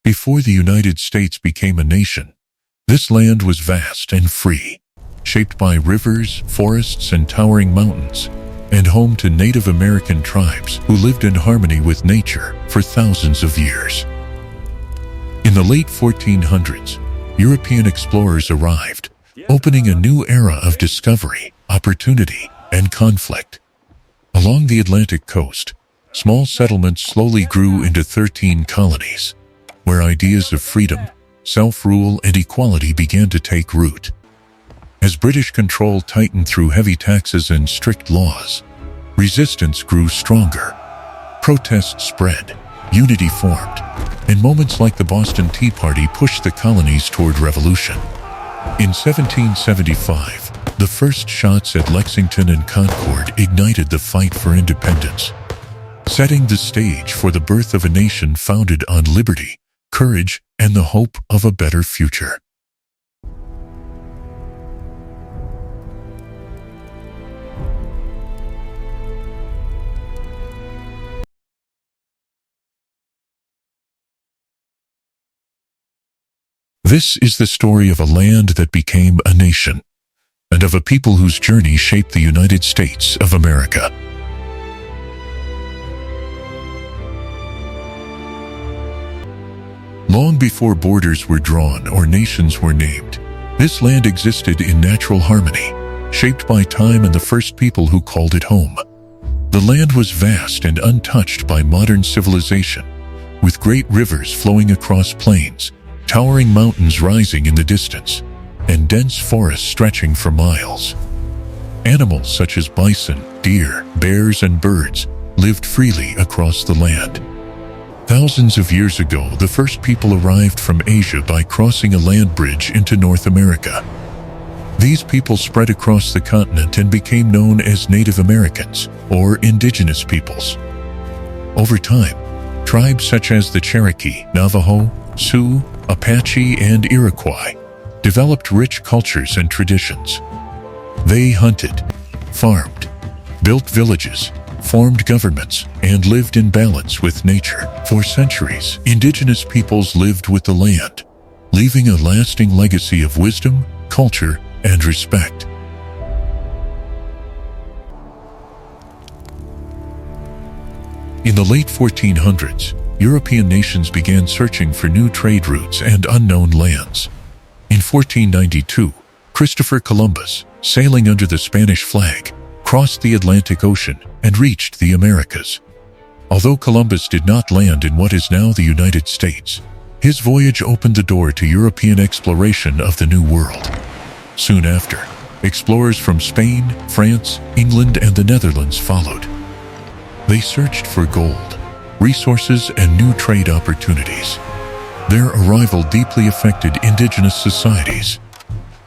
Before the United States became a nation, this land was vast and free, shaped by rivers, forests, and towering mountains, and home to Native American tribes who lived in harmony with nature for thousands of years. In the late 1400s, European explorers arrived, opening a new era of discovery, opportunity, and conflict. Along the Atlantic coast, small settlements slowly grew into 13 colonies, where ideas of freedom, self-rule, and equality began to take root. As British control tightened through heavy taxes and strict laws, resistance grew stronger. Protests spread, unity formed, and moments like the Boston Tea Party pushed the colonies toward revolution. In 1775, the first shots at Lexington and Concord ignited the fight for independence, setting the stage for the birth of a nation founded on liberty, courage, and the hope of a better future. This is the story of a land that became a nation, and of a people whose journey shaped the United States of America. Long before borders were drawn or nations were named, this land existed in natural harmony, shaped by time and the first people who called it home. The land was vast and untouched by modern civilization, with great rivers flowing across plains, towering mountains rising in the distance, and dense forests stretching for miles. Animals such as bison, deer, bears, and birds lived freely across the land. Thousands of years ago, the first people arrived from Asia by crossing a land bridge into North America. These people spread across the continent and became known as Native Americans, or Indigenous peoples. Over time, tribes such as the Cherokee, Navajo, Sioux, Apache, and Iroquois developed rich cultures and traditions. They hunted, farmed, built villages, formed governments, and lived in balance with nature. For centuries, indigenous peoples lived with the land, leaving a lasting legacy of wisdom, culture, and respect. In the late 1400s, European nations began searching for new trade routes and unknown lands. In 1492, Christopher Columbus, sailing under the Spanish flag, crossed the Atlantic Ocean and reached the Americas. Although Columbus did not land in what is now the United States, his voyage opened the door to European exploration of the New World. Soon after, explorers from Spain, France, England, and the Netherlands followed. They searched for gold, resources, and new trade opportunities. Their arrival deeply affected indigenous societies.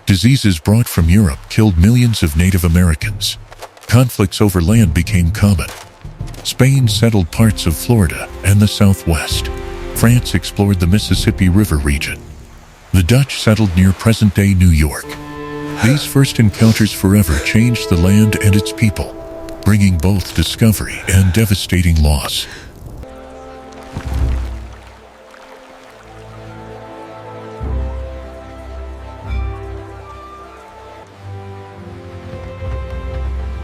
Diseases brought from Europe killed millions of Native Americans. Conflicts over land became common. Spain settled parts of Florida and the Southwest. France explored the Mississippi River region. The Dutch settled near present-day New York. These first encounters forever changed the land and its people, bringing both discovery and devastating loss.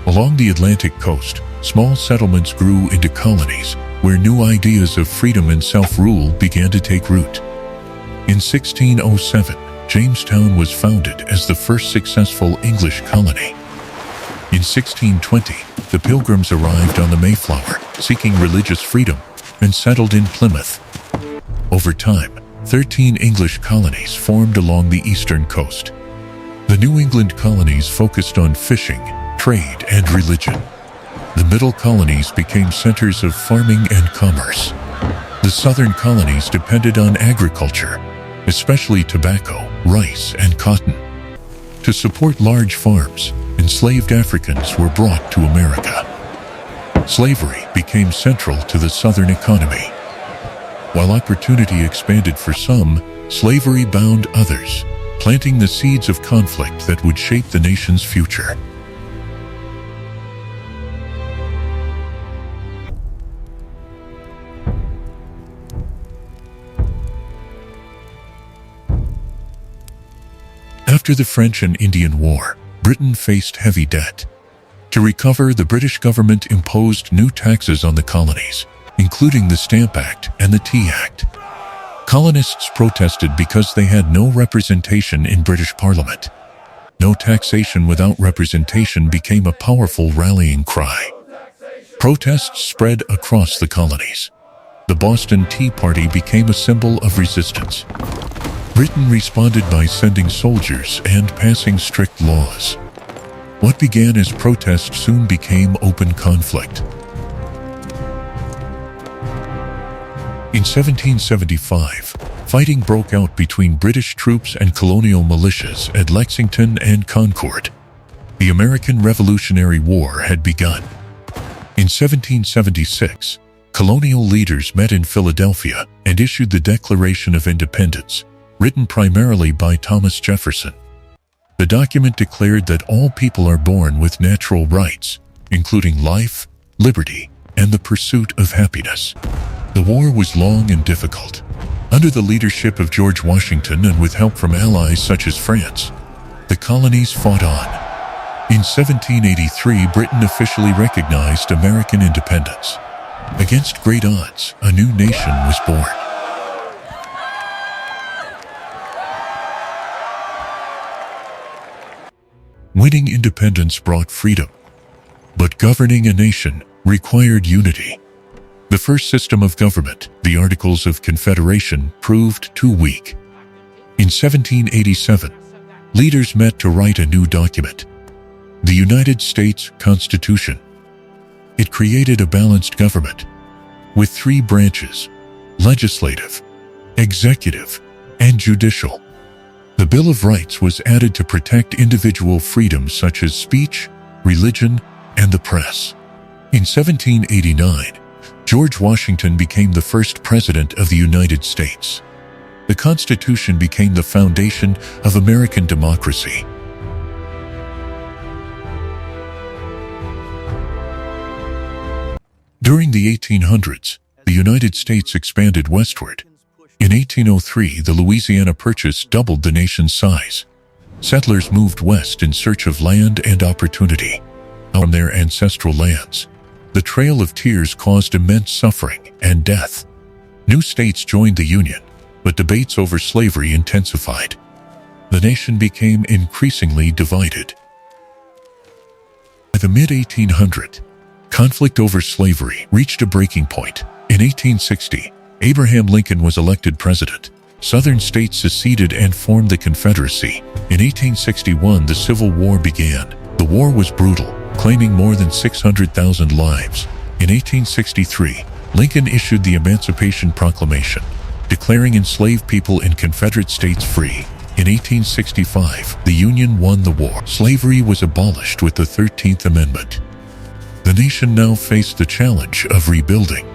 Along the Atlantic coast, small settlements grew into colonies, where new ideas of freedom and self-rule began to take root. In 1607, Jamestown was founded as the first successful English colony. In 1620, the Pilgrims arrived on the Mayflower, seeking religious freedom, and settled in Plymouth. Over time, 13 English colonies formed along the eastern coast. The New England colonies focused on fishing, trade, and religion. The middle colonies became centers of farming and commerce. The southern colonies depended on agriculture, especially tobacco, rice, and cotton. To support large farms, enslaved Africans were brought to America. Slavery became central to the southern economy. While opportunity expanded for some, slavery bound others, planting the seeds of conflict that would shape the nation's future. After the French and Indian War, Britain faced heavy debt. To recover, the British government imposed new taxes on the colonies, including the Stamp Act and the Tea Act. Colonists protested because they had no representation in British Parliament. No taxation without representation became a powerful rallying cry. Protests spread across the colonies. The Boston Tea Party became a symbol of resistance. Britain responded by sending soldiers and passing strict laws. What began as protest soon became open conflict. In 1775, fighting broke out between British troops and colonial militias at Lexington and Concord. The American Revolutionary War had begun. In 1776, colonial leaders met in Philadelphia and issued the Declaration of Independence, written primarily by Thomas Jefferson. The document declared that all people are born with natural rights, including life, liberty, and the pursuit of happiness. The war was long and difficult. Under the leadership of George Washington and with help from allies such as France, the colonies fought on. In 1783, Britain officially recognized American independence. Against great odds, a new nation was born. Winning independence brought freedom, but governing a nation required unity. The first system of government, the Articles of Confederation, proved too weak. In 1787, leaders met to write a new document, the United States Constitution. It created a balanced government with three branches: legislative, executive, and judicial. The Bill of Rights was added to protect individual freedoms such as speech, religion, and the press. In 1789, George Washington became the first president of the United States. The Constitution became the foundation of American democracy. During the 1800s, the United States expanded westward. In 1803, the Louisiana Purchase doubled the nation's size. Settlers moved west in search of land and opportunity. From their ancestral lands, the Trail of Tears caused immense suffering and death. New states joined the Union, but debates over slavery intensified. The nation became increasingly divided. By the mid-1800s, conflict over slavery reached a breaking point. In 1860, Abraham Lincoln was elected president. Southern states seceded and formed the Confederacy. In 1861, the Civil War began. The war was brutal, claiming more than 600,000 lives. In 1863, Lincoln issued the Emancipation Proclamation, declaring enslaved people in Confederate states free. In 1865, the Union won the war. Slavery was abolished with the 13th Amendment. The nation now faced the challenge of rebuilding.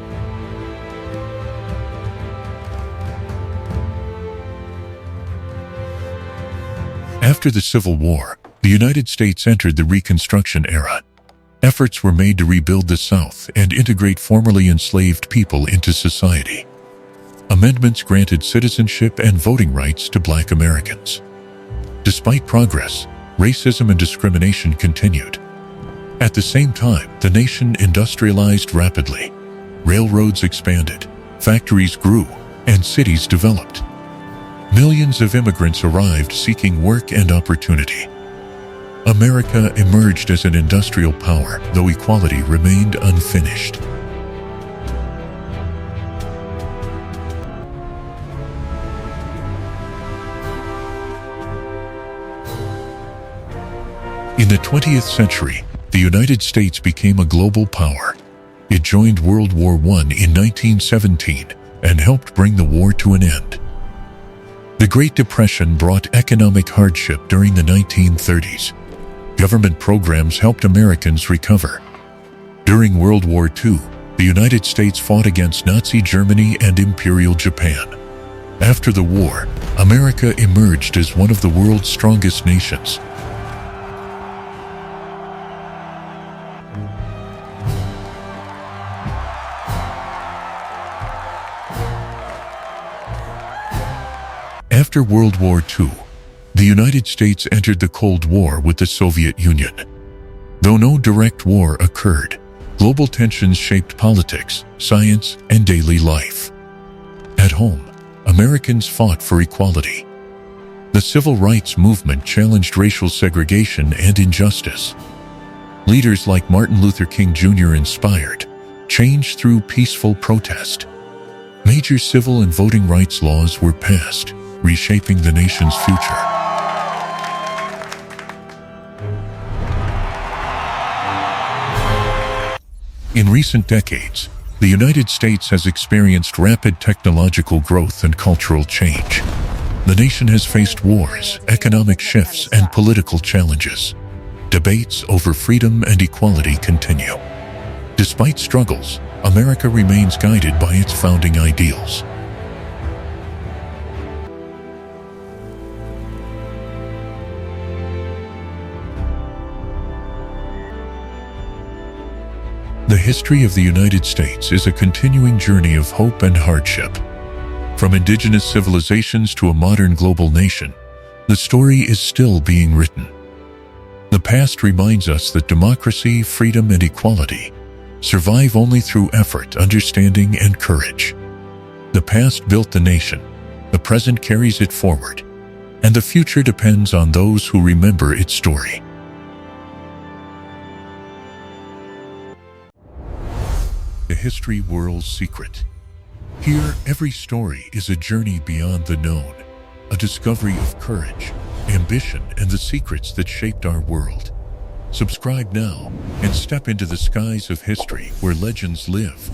After the Civil War, the United States entered the Reconstruction era. Efforts were made to rebuild the South and integrate formerly enslaved people into society. Amendments granted citizenship and voting rights to Black Americans. Despite progress, racism and discrimination continued. At the same time, the nation industrialized rapidly. Railroads expanded, factories grew, and cities developed. Millions of immigrants arrived seeking work and opportunity. America emerged as an industrial power, though equality remained unfinished. In the 20th century, the United States became a global power. It joined World War I in 1917 and helped bring the war to an end. The Great Depression brought economic hardship during the 1930s. Government programs helped Americans recover. During World War II, the United States fought against Nazi Germany and Imperial Japan. After the war, America emerged as one of the world's strongest nations. After World War II, the The United States entered the Cold War with the Soviet Union. Though no direct war occurred, global tensions shaped politics, science, and daily life. At home, Americans fought for equality. The civil rights movement challenged racial segregation and injustice. Leaders like Martin Luther King Jr. inspired change through peaceful protest. Major civil and voting rights laws were passed, reshaping the nation's future. In recent decades, the United States has experienced rapid technological growth and cultural change. The nation has faced wars, economic shifts, and political challenges. Debates over freedom and equality continue. Despite struggles, America remains guided by its founding ideals. The history of the United States is a continuing journey of hope and hardship. From indigenous civilizations to a modern global nation, the story is still being written. The past reminds us that democracy, freedom, and equality survive only through effort, understanding, and courage. The past built the nation, the present carries it forward, and the future depends on those who remember its story. The History World's Secret. Here, every story is a journey beyond the known, a discovery of courage, ambition, and the secrets that shaped our world. Subscribe now and step into the skies of history where legends live.